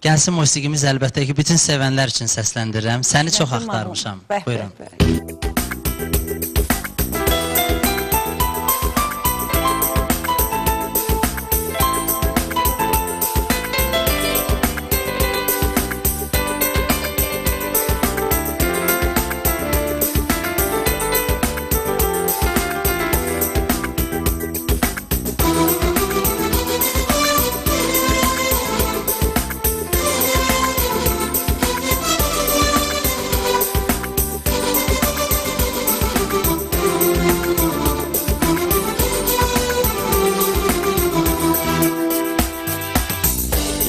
Gəlsin musiqimiz əlbəttə ki, bütün sevənlər üçün səsləndirirəm. Səni çox Mənim axtarmışam. anam. Buyurun.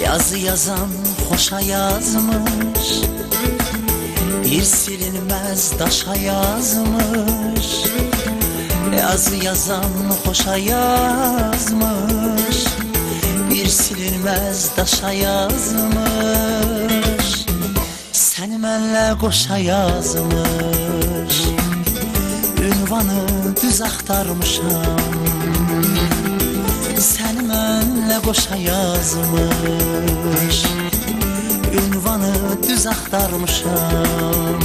Yazı yazan xoşa yazmış, bir silinmez daşa yazmış. Yazı yazan xoşa yazmış, bir silinmez daşa yazmış. Səni mənlə qoşa yazmış, ünvanı düz axtarmışam. Səni mənlə qoşa yazmış, ünvanı düz axtarmışam.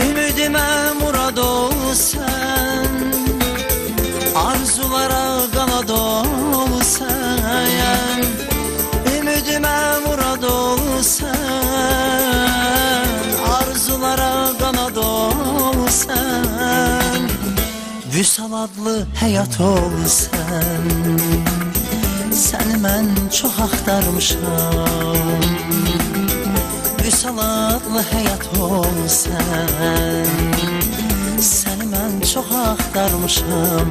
Ümidimə murad ol sən, arzulara qanad ol sən. Ümidimə murad ol sən, arzulara qanad ol sən. Vüsal adlı həyat ol sən, səni mən çox axtarmışam. Vüsal adlı həyat ol sən, səni mən çox axtarmışam.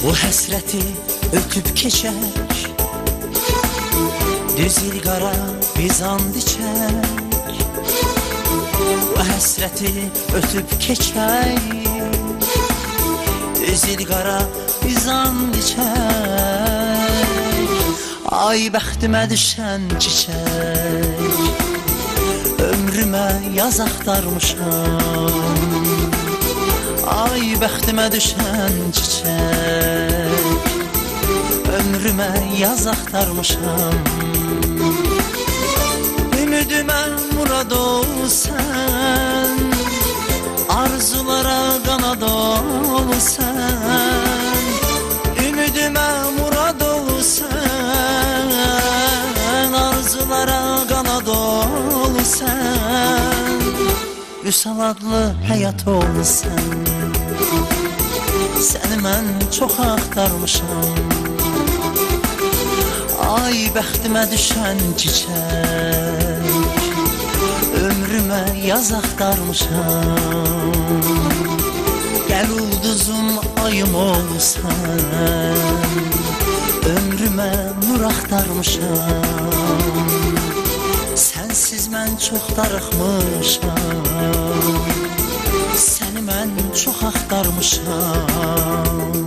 Bu həsrəti ötüb keçək, düz ilqara biz and içək. Bu həsrəti ötüb keçək, düz ilqara biz and içək. Ay bəxtimə düşən çiçək, ömrümə yaz axtarmışam. Ay bəxtimə düşən çiçək, ömrümə yaz axtarmışam. Ümidimə murad ol sən, arzulara qanad ol sən. Ümidimə murad ol sən, arzulara qanad ol sən. Vüsal adlı həyat ol sən, səni mən çox axtarmışam. Ay bəxtimə düşən çiçək, ömrümə yaz axtarmışam. Gəl ulduzum ayım olsan, ömrümə nur axtarmışam. Sənsiz mən çox darıxmışam, səni mən çox axtarmışam.